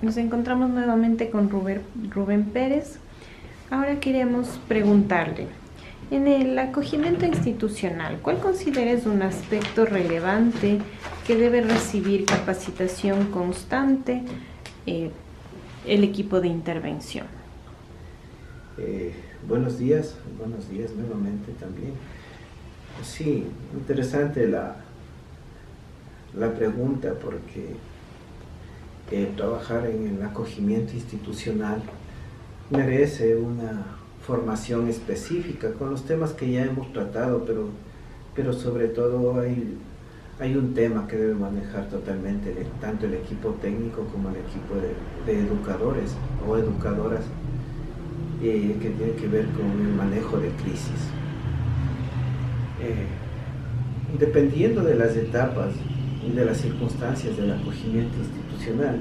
Nos encontramos nuevamente con Rubén Pérez. Ahora queremos preguntarle, en el acogimiento institucional, ¿cuál consideras un aspecto relevante que debe recibir capacitación constante el equipo de intervención? Buenos días nuevamente también. Sí, interesante la pregunta, porque trabajar en el acogimiento institucional merece una formación específica con los temas que ya hemos tratado, pero sobre todo hay un tema que debe manejar totalmente tanto el equipo técnico como el equipo de educadores o educadoras, que tiene que ver con el manejo de crisis. Dependiendo de las etapas y de las circunstancias del acogimiento institucional,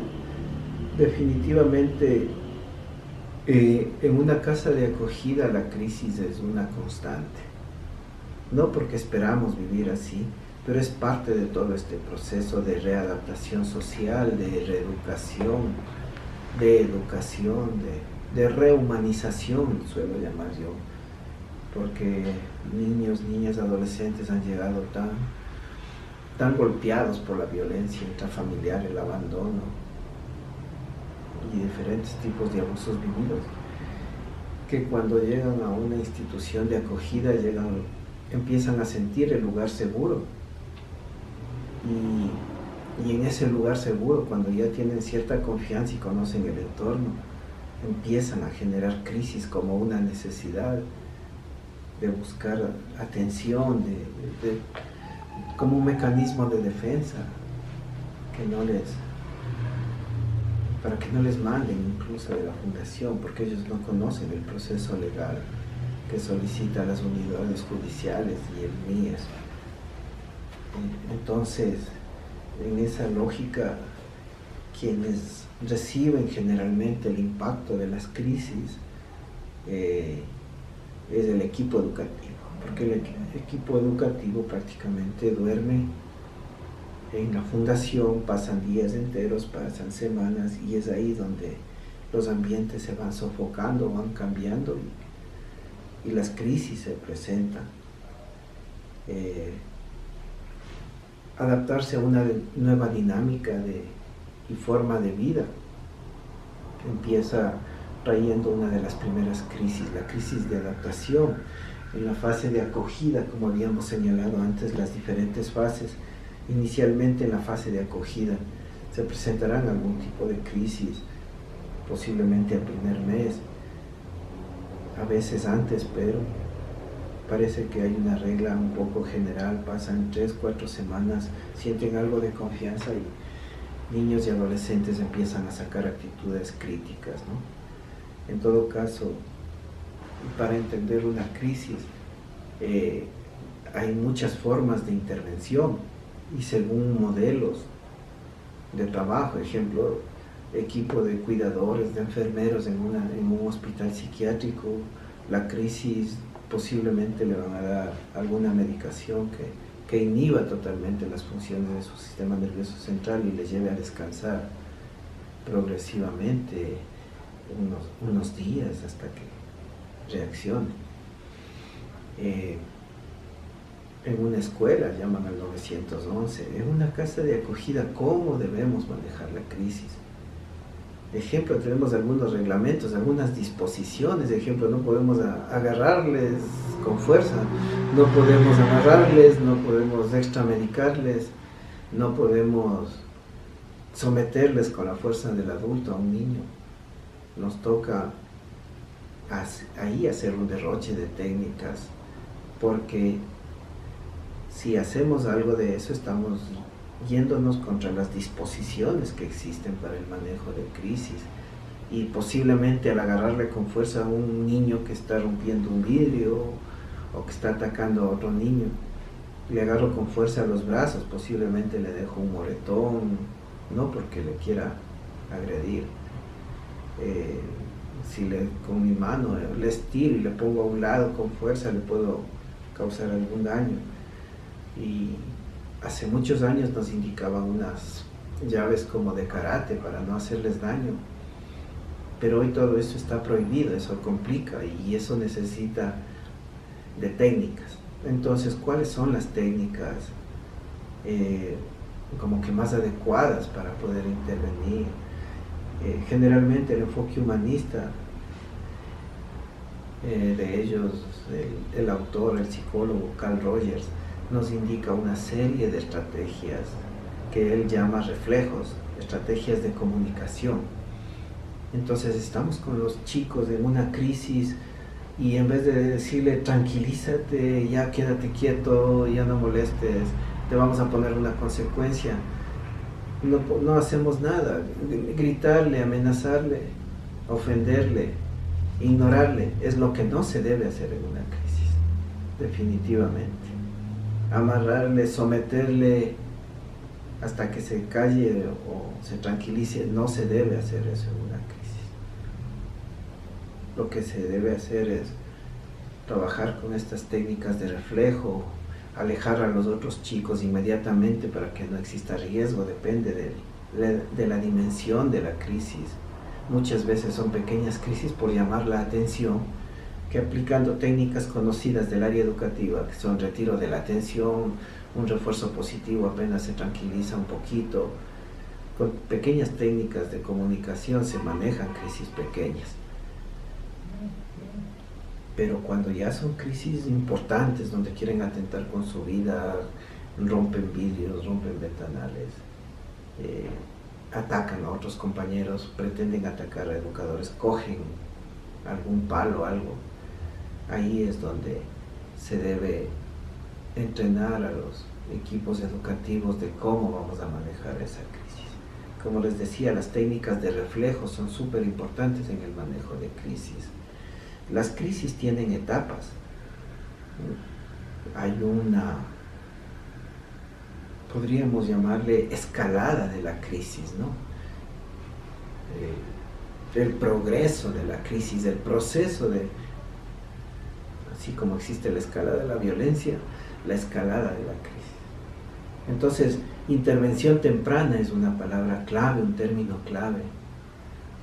definitivamente en una casa de acogida la crisis es una constante. No porque esperamos vivir así, pero es parte de todo este proceso de readaptación social, de reeducación, de educación, de rehumanización, suelo llamar yo, porque niños, niñas, adolescentes han llegado tan golpeados por la violencia intrafamiliar, el abandono y diferentes tipos de abusos vividos, que cuando llegan a una institución de acogida empiezan a sentir el lugar seguro, y en ese lugar seguro, cuando ya tienen cierta confianza y conocen el entorno, empiezan a generar crisis como una necesidad de buscar atención, como un mecanismo de defensa, para que no les manden incluso de la fundación, porque ellos no conocen el proceso legal que solicita las unidades judiciales y el MIES. Entonces, en esa lógica, quienes reciben generalmente el impacto de las crisis es el equipo educativo, porque el equipo educativo prácticamente duerme en la fundación, pasan días enteros, pasan semanas, y es ahí donde los ambientes se van sofocando, van cambiando y las crisis se presentan. Adaptarse a una nueva dinámica y forma de vida empieza trayendo una de las primeras crisis, la crisis de adaptación. En la fase de acogida, como habíamos señalado antes, las diferentes fases, inicialmente en la fase de acogida se presentarán algún tipo de crisis, posiblemente al primer mes, a veces antes, pero parece que hay una regla un poco general, pasan 3-4 semanas, sienten algo de confianza y niños y adolescentes empiezan a sacar actitudes críticas, ¿no? En todo caso, para entender una crisis, hay muchas formas de intervención y según modelos de trabajo, ejemplo, equipo de cuidadores, de enfermeros en un hospital psiquiátrico, la crisis posiblemente le van a dar alguna medicación que inhiba totalmente las funciones de su sistema nervioso central y les lleve a descansar progresivamente unos días hasta que reaccione. En una escuela llaman al 911, en una casa de acogida, ¿cómo debemos manejar la crisis? Ejemplo, tenemos algunos reglamentos, algunas disposiciones. Ejemplo, no podemos agarrarles con fuerza, no podemos amarrarles, no podemos extramedicarles, no podemos someterles con la fuerza del adulto a un niño. Nos toca ahí hacer un derroche de técnicas, porque si hacemos algo de eso estamos yéndonos contra las disposiciones que existen para el manejo de crisis, y posiblemente al agarrarle con fuerza a un niño que está rompiendo un vidrio o que está atacando a otro niño, le agarro con fuerza los brazos, posiblemente le dejo un moretón, no porque le quiera agredir. Si con mi mano le estiro y le pongo a un lado con fuerza, le puedo causar algún daño. Y hace muchos años nos indicaban unas llaves como de karate para no hacerles daño. Pero hoy todo eso está prohibido, eso complica y eso necesita de técnicas. Entonces, ¿cuáles son las técnicas como que más adecuadas para poder intervenir? Generalmente el enfoque humanista, de ellos, el autor, el psicólogo Carl Rogers, nos indica una serie de estrategias que él llama reflejos, estrategias de comunicación. Entonces estamos con los chicos en una crisis y en vez de decirle tranquilízate, ya quédate quieto, ya no molestes, te vamos a poner una consecuencia, no hacemos nada. Gritarle, amenazarle, ofenderle, ignorarle es lo que no se debe hacer en una crisis, definitivamente. Amarrarle, someterle hasta que se calle o se tranquilice, no se debe hacer eso en una crisis. Lo que se debe hacer es trabajar con estas técnicas de reflejo, alejar a los otros chicos inmediatamente para que no exista riesgo, depende de la dimensión de la crisis. Muchas veces son pequeñas crisis por llamar la atención, que aplicando técnicas conocidas del área educativa, que son retiro de la atención, un refuerzo positivo apenas se tranquiliza un poquito, con pequeñas técnicas de comunicación se manejan crisis pequeñas. Pero cuando ya son crisis importantes, donde quieren atentar con su vida, rompen vidrios, rompen ventanales, atacan a otros compañeros, pretenden atacar a educadores, cogen algún palo, algo, ahí es donde se debe entrenar a los equipos educativos de cómo vamos a manejar esa crisis. Como les decía, las técnicas de reflejo son súper importantes en el manejo de crisis. Las crisis tienen etapas. Hay una, podríamos llamarle escalada de la crisis, ¿no? El progreso de la crisis, el proceso de, así como existe la escalada de la violencia, la escalada de la crisis. Entonces, intervención temprana es una palabra clave, un término clave.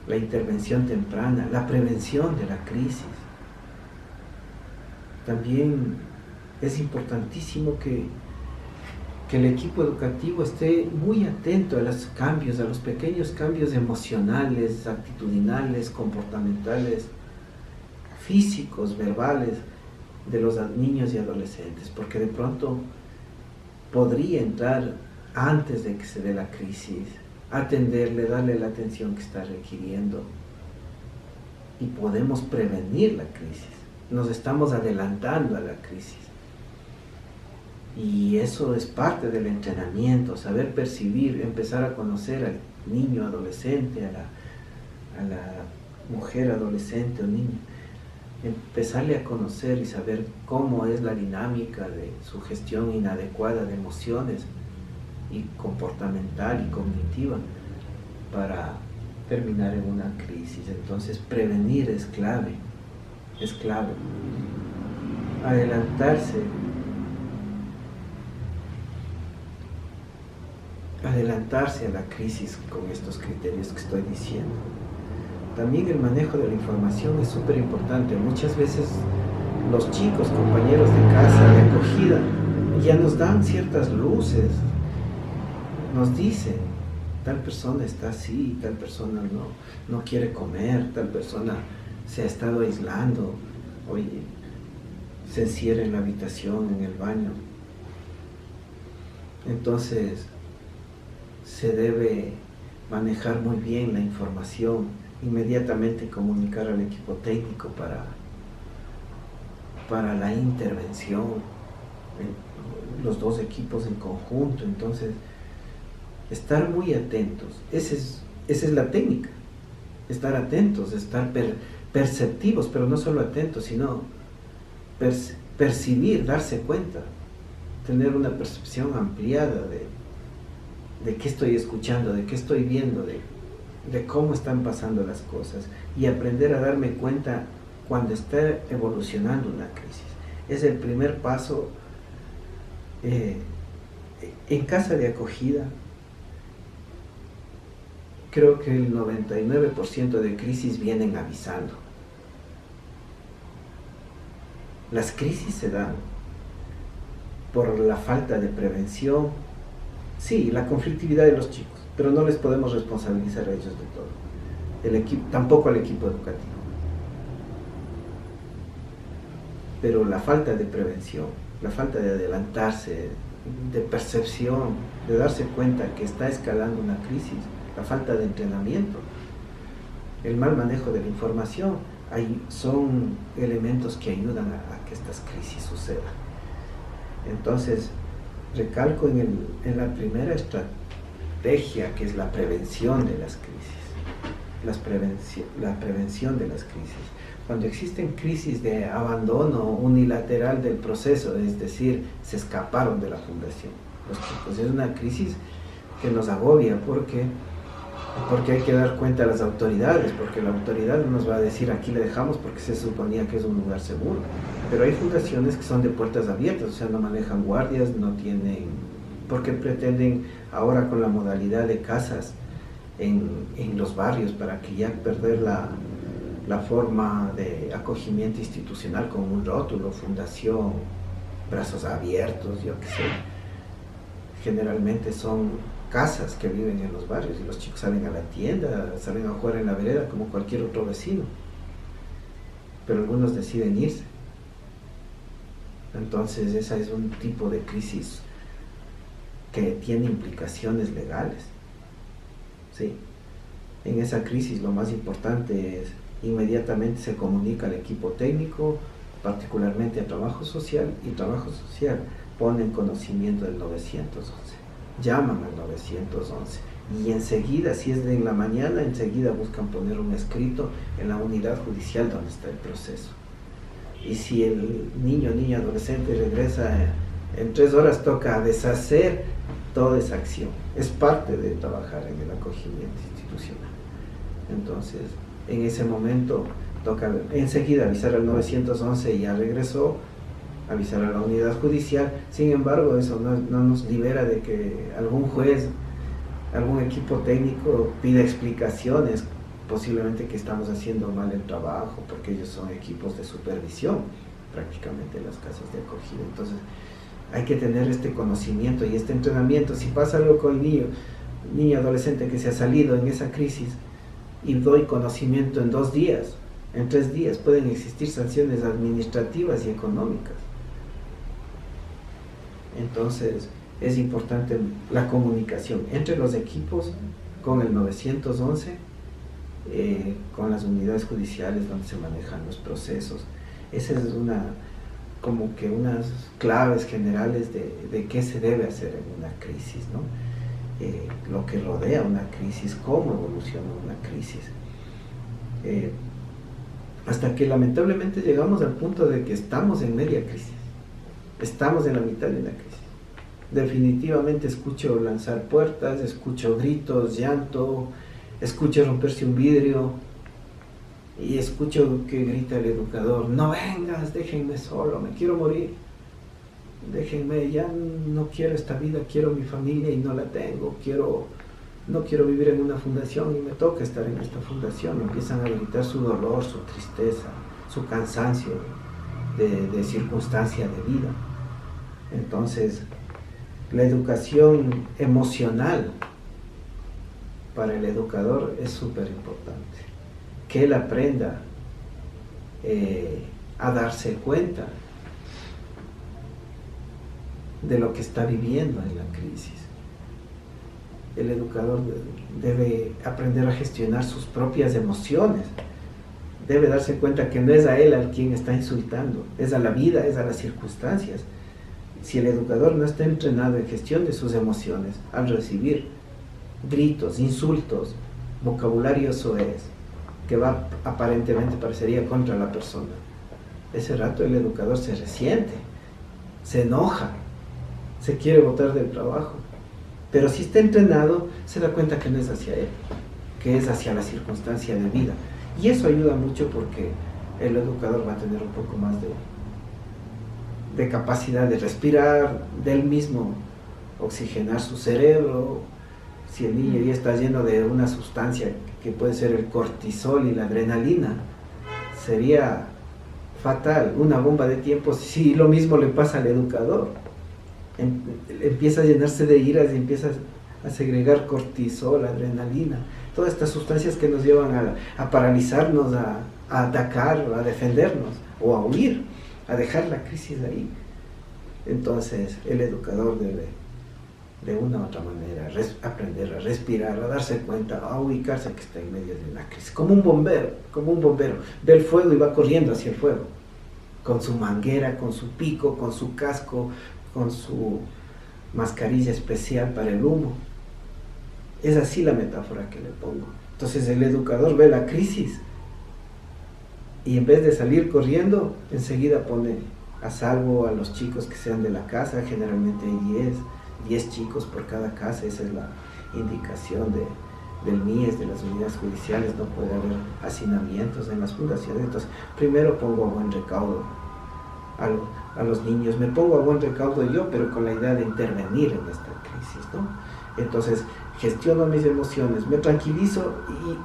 La intervención temprana, la prevención de la crisis. También es importantísimo que el equipo educativo esté muy atento a los cambios, a los pequeños cambios emocionales, actitudinales, comportamentales, físicos, verbales de los niños y adolescentes, porque de pronto podría entrar antes de que se dé la crisis, atenderle, darle la atención que está requiriendo y podemos prevenir la crisis. Nos estamos adelantando a la crisis. Y eso es parte del entrenamiento, saber percibir, empezar a conocer al niño adolescente, a la mujer adolescente o niña, empezarle a conocer y saber cómo es la dinámica de su gestión inadecuada de emociones y comportamental y cognitiva para terminar en una crisis. Entonces prevenir es clave, es clave. Adelantarse a la crisis con estos criterios que estoy diciendo. También el manejo de la información es súper importante. Muchas veces los chicos, compañeros de casa, de acogida, ya nos dan ciertas luces, nos dicen, tal persona está así, tal persona no quiere comer, tal persona se ha estado aislando, oye, se encierra en la habitación, en el baño. Entonces, se debe manejar muy bien la información, inmediatamente comunicar al equipo técnico para la intervención, los dos equipos en conjunto. Entonces, estar muy atentos, esa es la técnica, estar atentos, estar perceptivos, pero no solo atentos, sino percibir, darse cuenta, tener una percepción ampliada de qué estoy escuchando, de qué estoy viendo, de cómo están pasando las cosas y aprender a darme cuenta cuando está evolucionando una crisis. Es el primer paso en casa de acogida. creo que el 99% de crisis vienen avisando. Las crisis se dan por la falta de prevención, sí, la conflictividad de los chicos, pero no les podemos responsabilizar a ellos de todo. Tampoco al equipo educativo. Pero la falta de prevención, la falta de adelantarse, de percepción, de darse cuenta que está escalando una crisis, la falta de entrenamiento, el mal manejo de la información, son elementos que ayudan a que estas crisis sucedan. Entonces, recalco en la primera estrategia, que es la prevención de las crisis. La prevención de las crisis. Cuando existen crisis de abandono unilateral del proceso, es decir, se escaparon de la fundación, los chicos, es una crisis que nos agobia porque hay que dar cuenta a las autoridades, porque la autoridad no nos va a decir aquí le dejamos porque se suponía que es un lugar seguro. Pero hay fundaciones que son de puertas abiertas, o sea, no manejan guardias, no tienen, porque pretenden ahora con la modalidad de casas en los barrios para que ya perder la forma de acogimiento institucional con un rótulo, fundación, brazos abiertos, yo qué sé. Generalmente son casas que viven en los barrios y los chicos salen a la tienda, salen a jugar en la vereda como cualquier otro vecino. Pero algunos deciden irse. Entonces esa es un tipo de crisis que tiene implicaciones legales. Sí. En esa crisis lo más importante es inmediatamente se comunica al equipo técnico, particularmente a trabajo social, y trabajo social pone en conocimiento del 911, llaman al 911 y enseguida, si es en la mañana, enseguida buscan poner un escrito en la unidad judicial donde está el proceso. Y si el niño o niña adolescente regresa en 3 horas, toca deshacer toda esa acción. Es parte de trabajar en el acogimiento institucional. Entonces, en ese momento toca enseguida avisar al 911, ya regresó, avisar a la unidad judicial. Sin embargo, eso no nos libera de que algún juez, algún equipo técnico pida explicaciones, posiblemente que estamos haciendo mal el trabajo, porque ellos son equipos de supervisión, prácticamente las casas de acogida. Entonces, hay que tener este conocimiento y este entrenamiento. Si pasa algo con el niño adolescente que se ha salido en esa crisis, y doy conocimiento en 2 días, en 3 días, pueden existir sanciones administrativas y económicas. Entonces, es importante la comunicación entre los equipos, con el 911, con las unidades judiciales donde se manejan los procesos. Esa es como que unas claves generales de qué se debe hacer en una crisis, ¿no? Lo que rodea una crisis, cómo evoluciona una crisis, hasta que lamentablemente llegamos al punto de que estamos en media crisis, estamos en la mitad de una crisis. Definitivamente escucho lanzar puertas, escucho gritos, llanto, escucho romperse un vidrio y escucho que grita el educador: no vengas, déjenme solo, me quiero morir. Déjenme, ya no quiero esta vida, quiero mi familia y no la tengo, no quiero vivir en una fundación y me toca estar en esta fundación. Empiezan a gritar su dolor, su tristeza, su cansancio de circunstancia de vida. Entonces, la educación emocional para el educador es súper importante, que él aprenda a darse cuenta de lo que está viviendo en la crisis. El educador debe aprender a gestionar sus propias emociones, debe darse cuenta que no es a él al quien está insultando, es a la vida, es a las circunstancias. Si el educador no está entrenado en gestión de sus emociones, al recibir gritos, insultos, vocabulario soez, que aparentemente parecería contra la persona, ese rato el educador se resiente, se enoja, se quiere botar del trabajo. Pero si está entrenado, se da cuenta que no es hacia él, que es hacia la circunstancia de vida. Y eso ayuda mucho porque el educador va a tener un poco más de capacidad de respirar, de él mismo oxigenar su cerebro, Si el niño ya está lleno de una sustancia que puede ser el cortisol y la adrenalina, sería fatal, una bomba de tiempo. Si lo mismo le pasa al educador, empieza a llenarse de iras y empieza a segregar cortisol, adrenalina, todas estas sustancias que nos llevan a paralizarnos, a atacar, a defendernos o a huir, a dejar la crisis ahí. Entonces el educador debe de una u otra manera aprender a respirar, a darse cuenta, a ubicarse que está en medio de una crisis, como un bombero, ve el fuego y va corriendo hacia el fuego, con su manguera, con su pico, con su casco, con su mascarilla especial para el humo. Es así la metáfora que le pongo. Entonces el educador ve la crisis y en vez de salir corriendo, enseguida pone a salvo a los chicos que sean de la casa. Generalmente hay 10 chicos por cada casa. Esa es la indicación del MIES, de las unidades judiciales. No puede haber hacinamientos en las fundaciones. Entonces primero pongo a buen recaudo a los niños. Me pongo a buen recaudo yo, pero con la idea de intervenir en esta crisis, ¿no? Entonces gestiono mis emociones, me tranquilizo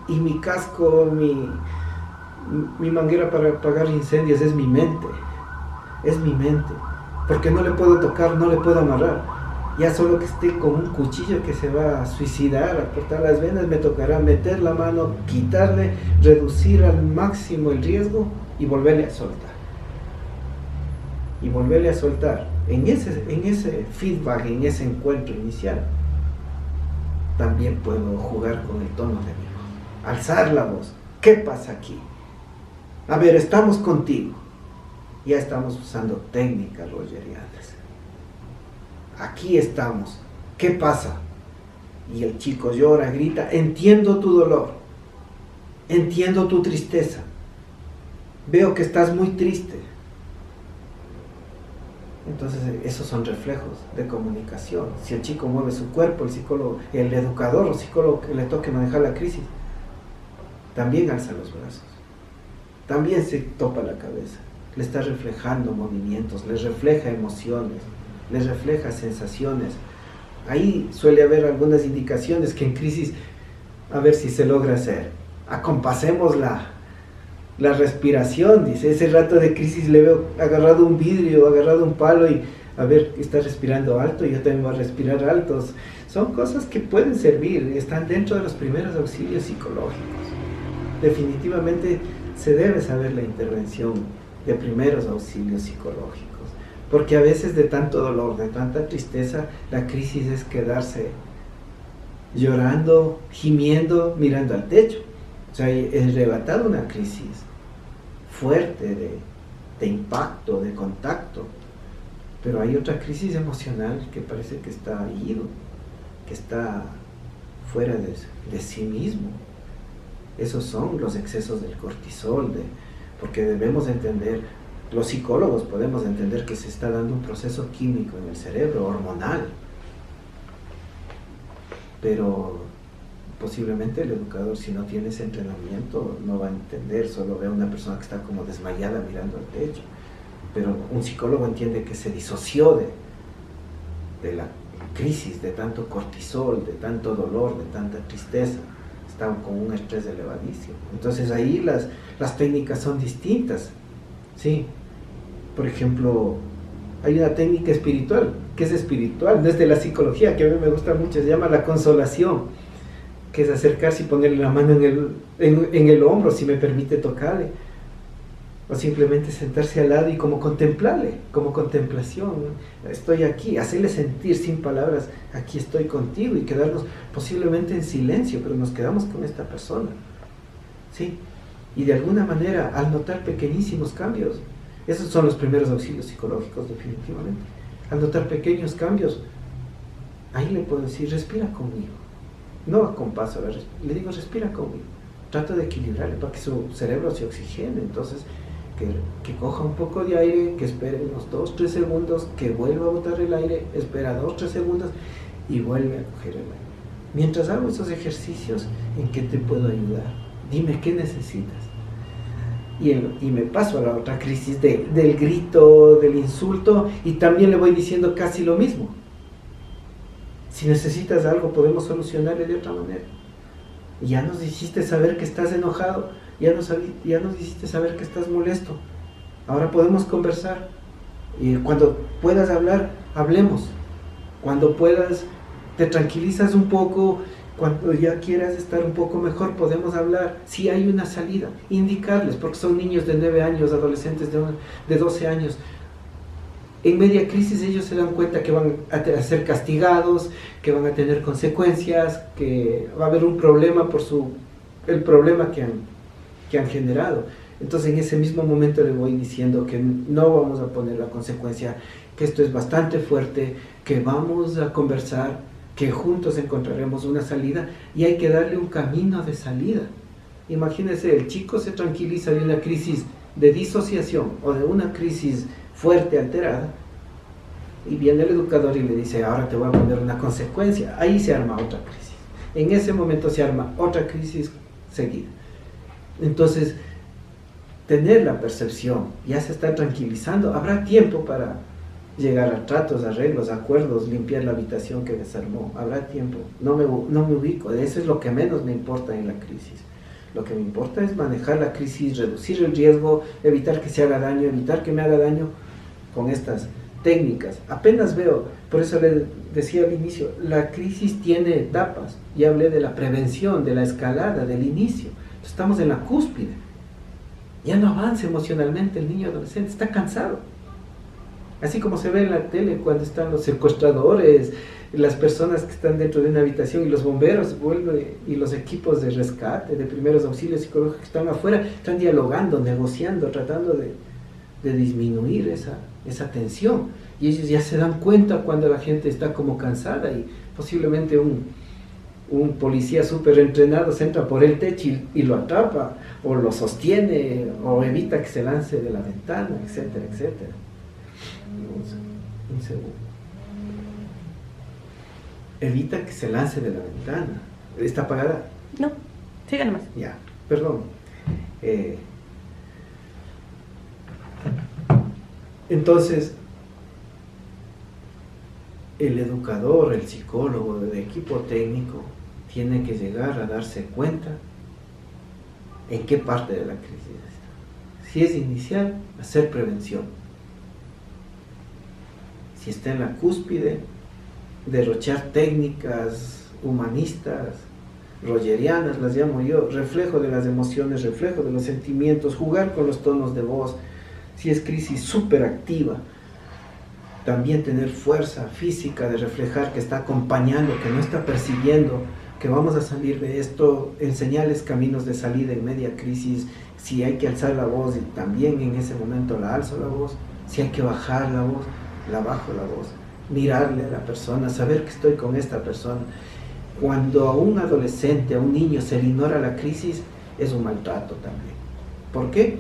y mi casco, mi manguera para apagar incendios es mi mente, porque no le puedo tocar, no le puedo amarrar. Ya solo que esté con un cuchillo que se va a suicidar, a cortar las venas, me tocará meter la mano, quitarle, reducir al máximo el riesgo y volverle a soltar. En ese feedback, en ese encuentro inicial, también puedo jugar con el tono de mi voz, alzar la voz. ¿Qué pasa aquí? A ver, estamos contigo. Ya estamos usando técnicas rogerianas. Aquí estamos. ¿Qué pasa? Y el chico llora, grita, entiendo tu dolor, entiendo tu tristeza, veo que estás muy triste. Entonces esos son reflejos de comunicación. Si el chico mueve su cuerpo, el psicólogo, el educador o psicólogo que le toque manejar la crisis, también alza los brazos, también se topa la cabeza, le está reflejando movimientos, les refleja emociones, les refleja sensaciones. Ahí suele haber algunas indicaciones que en crisis, a ver si se logra hacer. Acompasemos la respiración, dice. Ese rato de crisis le veo agarrado un vidrio, agarrado un palo y a ver, está respirando alto, yo también voy a respirar altos. Son cosas que pueden servir, están dentro de los primeros auxilios psicológicos. Definitivamente se debe saber la intervención de primeros auxilios psicológicos, porque a veces de tanto dolor, de tanta tristeza, la crisis es quedarse llorando, gimiendo, mirando al techo. O sea, es relatado una crisis fuerte de impacto, de contacto, pero hay otra crisis emocional que parece que está ido, que está fuera de sí mismo. Esos son los excesos del cortisol, porque debemos entender, los psicólogos podemos entender que se está dando un proceso químico en el cerebro, hormonal, pero posiblemente el educador, si no tiene ese entrenamiento, no va a entender, solo ve a una persona que está como desmayada mirando al techo. Pero un psicólogo entiende que se disoció de la crisis, de tanto cortisol, de tanto dolor, de tanta tristeza, está con un estrés elevadísimo. Entonces ahí las técnicas son distintas, ¿sí? Por ejemplo, hay una técnica espiritual, que es espiritual, no es de la psicología, que a mí me gusta mucho, se llama la consolación, que es acercarse y ponerle la mano en el hombro, si me permite tocarle, o simplemente sentarse al lado y como contemplarle, como contemplación. Estoy aquí, hacerle sentir sin palabras, aquí estoy contigo, y quedarnos posiblemente en silencio, pero nos quedamos con esta persona, ¿sí? Y de alguna manera, al notar pequeñísimos cambios, esos son los primeros auxilios psicológicos definitivamente, al notar pequeños cambios, ahí le puedo decir, respira conmigo. No a compás, le digo, respira conmigo. Trato de equilibrarle para que su cerebro se oxigene. Entonces, que coja un poco de aire, que espere unos 2-3 segundos, que vuelva a botar el aire, espera 2-3 segundos y vuelve a coger el aire. Mientras hago esos ejercicios, ¿en qué te puedo ayudar? Dime qué necesitas. Y me paso a la otra crisis del grito, del insulto, y también le voy diciendo casi lo mismo. Si necesitas algo, podemos solucionarle de otra manera. Y ya nos hiciste saber que estás enojado, ya nos hiciste saber que estás molesto. Ahora podemos conversar. Y cuando puedas hablar, hablemos. Cuando puedas, te tranquilizas un poco. Cuando ya quieras estar un poco mejor, podemos hablar. Si hay una salida, indicarles, porque son niños de 9 años, adolescentes de 12 años. En media crisis ellos se dan cuenta que van a ser castigados, que van a tener consecuencias, que va a haber un problema por el problema que han generado. Entonces en ese mismo momento le voy diciendo que no vamos a poner la consecuencia, que esto es bastante fuerte, que vamos a conversar, que juntos encontraremos una salida y hay que darle un camino de salida. Imagínense, el chico se tranquiliza de una crisis de disociación o de una crisis fuerte, alterada, y viene el educador y le dice, ahora te voy a poner una consecuencia. Ahí se arma otra crisis. En ese momento se arma otra crisis seguida. Entonces, tener la percepción, ya se está tranquilizando, habrá tiempo para llegar a tratos, arreglos, acuerdos, limpiar la habitación que desarmó, habrá tiempo. No me ubico, eso es lo que menos me importa en la crisis. Lo que me importa es manejar la crisis, reducir el riesgo, evitar que se haga daño, evitar que me haga daño con estas técnicas. Apenas veo, por eso les decía al inicio, la crisis tiene etapas. Ya hablé de la prevención, de la escalada, del inicio. Estamos en la cúspide. Ya no avanza emocionalmente el niño adolescente, está cansado. Así como se ve en la tele cuando están los secuestradores, las personas que están dentro de una habitación y los bomberos y los equipos de rescate, de primeros auxilios psicológicos que están afuera, están dialogando, negociando, tratando de disminuir esa tensión. Y ellos ya se dan cuenta cuando la gente está como cansada y posiblemente un policía súper entrenado se entra por el techo y lo atrapa, o lo sostiene, o evita que se lance de la ventana, etcétera, etcétera. Un segundo. Evita que se lance de la ventana. ¿Está apagada? No, siga nomás. Ya, perdón. Entonces, el educador, el psicólogo, el equipo técnico tiene que llegar a darse cuenta en qué parte de la crisis está. Si es inicial, hacer prevención. Si está en la cúspide, derrochar técnicas humanistas, rogerianas, las llamo yo, reflejo de las emociones, reflejo de los sentimientos, jugar con los tonos de voz. Si es crisis súper activa, también tener fuerza física de reflejar que está acompañando, que no está persiguiendo, que vamos a salir de esto, enseñarles caminos de salida en media crisis. Si hay que alzar la voz, y también en ese momento la alzo la voz. Si hay que bajar la voz, la bajo la voz. Mirarle a la persona, saber que estoy con esta persona. Cuando a un adolescente, a un niño se le ignora la crisis, es un maltrato también. ¿Por qué?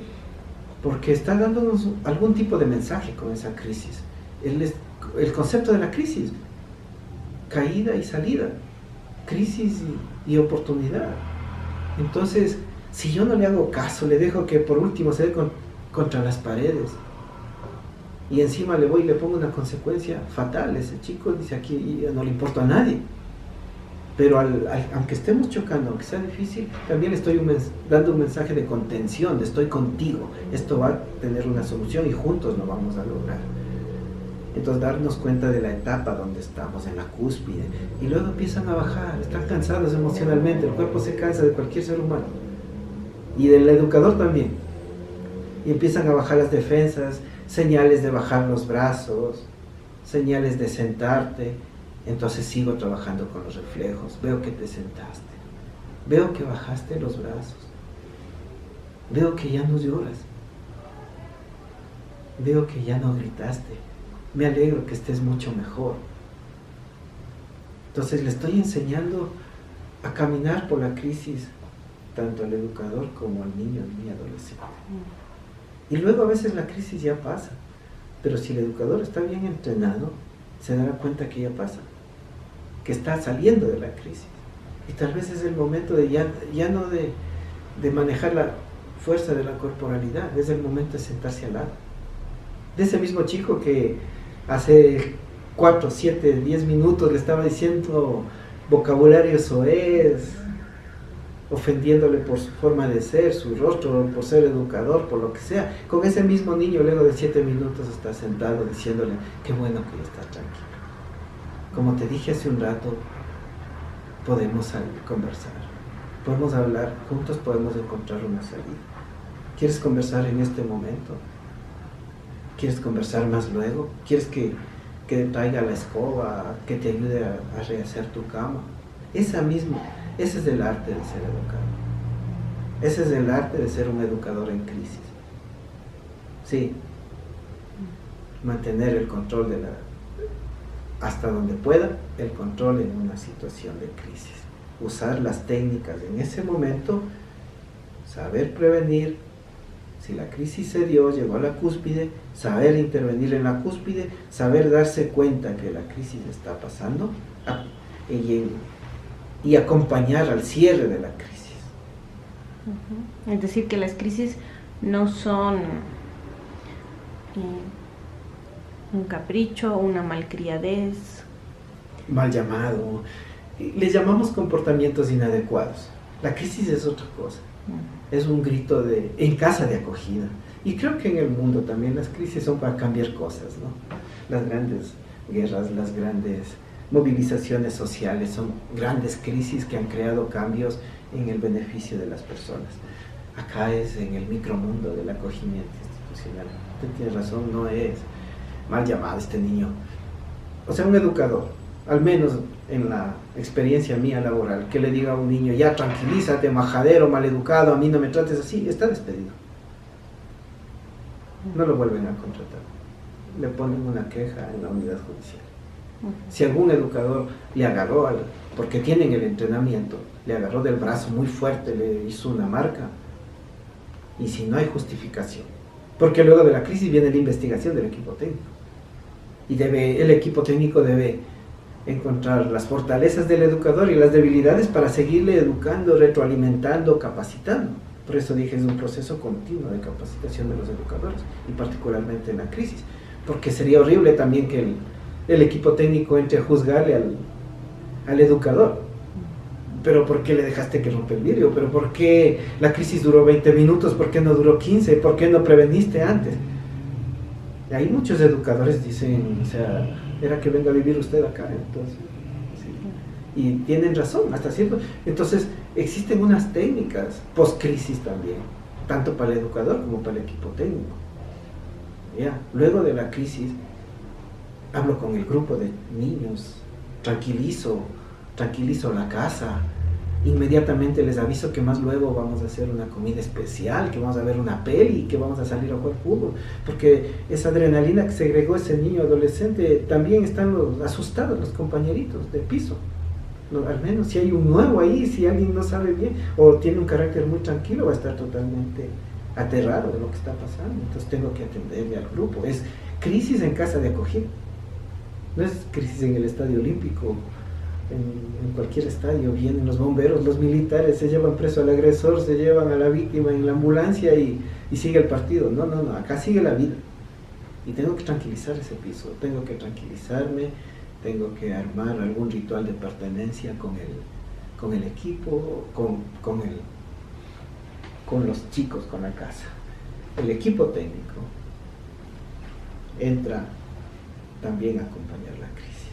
Porque está dándonos algún tipo de mensaje con esa crisis. El concepto de la crisis, caída y salida, crisis y oportunidad. Entonces, si yo no le hago caso, le dejo que por último se dé contra las paredes, y encima le voy y le pongo una consecuencia fatal, ese chico dice, aquí no le importa a nadie. Pero aunque estemos chocando, aunque sea difícil, también le estoy dando un mensaje de contención, de estoy contigo, esto va a tener una solución y juntos lo vamos a lograr. Entonces darnos cuenta de la etapa donde estamos, en la cúspide, y luego empiezan a bajar, están cansados emocionalmente, el cuerpo se cansa de cualquier ser humano, y del educador también, y empiezan a bajar las defensas, señales de bajar los brazos, señales de sentarte. Entonces sigo trabajando con los reflejos, veo que te sentaste, veo que bajaste los brazos, veo que ya no lloras, veo que ya no gritaste, me alegro que estés mucho mejor. Entonces le estoy enseñando a caminar por la crisis, tanto al educador como al niño y adolescente. Y luego a veces la crisis ya pasa, pero si el educador está bien entrenado, se dará cuenta que ya pasa, que está saliendo de la crisis. Y tal vez es el momento de ya no de manejar la fuerza de la corporalidad, es el momento de sentarse al lado. De ese mismo chico que hace 4, 7, 10 minutos le estaba diciendo vocabulario soez, ofendiéndole por su forma de ser, su rostro, por ser educador, por lo que sea. Con ese mismo niño luego de 7 minutos está sentado diciéndole, qué bueno que está tranquilo. Como te dije hace un rato, podemos conversar, podemos hablar, juntos podemos encontrar una salida. ¿Quieres conversar en este momento? ¿Quieres conversar más luego? ¿Quieres que traiga la escoba, que te ayude a rehacer tu cama? Ese es el arte de ser educador. Ese es el arte de ser un educador en crisis. Sí, mantener el control hasta donde pueda, el control en una situación de crisis. Usar las técnicas en ese momento, saber prevenir. Si la crisis se dio, llegó a la cúspide, saber intervenir en la cúspide, saber darse cuenta que la crisis está pasando y acompañar al cierre de la crisis. Es decir, que las crisis no son un capricho, una malcriadez. Mal llamado. Les llamamos comportamientos inadecuados. La crisis es otra cosa. Es un grito en casa de acogida. Y creo que en el mundo también las crisis son para cambiar cosas, ¿no? Las grandes guerras, las grandes movilizaciones sociales son grandes crisis que han creado cambios en el beneficio de las personas. Acá es en el micromundo del acogimiento institucional. Usted tiene razón, no es mal llamado este niño. O sea, un educador, al menos en la experiencia mía laboral, que le diga a un niño, ya tranquilízate, majadero, maleducado, a mí no me trates así, está despedido. No lo vuelven a contratar. Le ponen una queja en la unidad judicial. Si algún educador le agarró, porque tienen el entrenamiento, le agarró del brazo muy fuerte, le hizo una marca, y si no hay justificación, porque luego de la crisis viene la investigación del equipo técnico, y el equipo técnico debe encontrar las fortalezas del educador y las debilidades para seguirle educando, retroalimentando, capacitando. Por eso dije, es un proceso continuo de capacitación de los educadores, y particularmente en la crisis, porque sería horrible también que el equipo técnico entre a juzgarle al educador. ¿Pero por qué le dejaste que rompa el vidrio? ¿Pero por qué la crisis duró 20 minutos? ¿Por qué no duró 15? ¿Por qué no preveniste antes? Y ahí muchos educadores dicen, o sea, era que venga a vivir usted acá, entonces. Sí. Y tienen razón, hasta cierto. Entonces, existen unas técnicas post-crisis también, tanto para el educador como para el equipo técnico. ¿Ya? Luego de la crisis, hablo con el grupo de niños, tranquilizo la casa, inmediatamente les aviso que más luego vamos a hacer una comida especial, que vamos a ver una peli, que vamos a salir a jugar fútbol, porque esa adrenalina que segregó ese niño adolescente, también están asustados los compañeritos de piso. No, al menos si hay un nuevo ahí, si alguien no sabe bien o tiene un carácter muy tranquilo, va a estar totalmente aterrado de lo que está pasando. Entonces tengo que atenderle al grupo. Es crisis en casa de acogida, no es crisis en el estadio olímpico. En cualquier estadio vienen los bomberos, los militares, se llevan preso al agresor, se llevan a la víctima en la ambulancia y sigue el partido. No, acá sigue la vida. Y tengo que tranquilizar ese piso, tengo que tranquilizarme, tengo que armar algún ritual de pertenencia con el equipo, con los chicos, con la casa. El equipo técnico entra también a acompañar la crisis.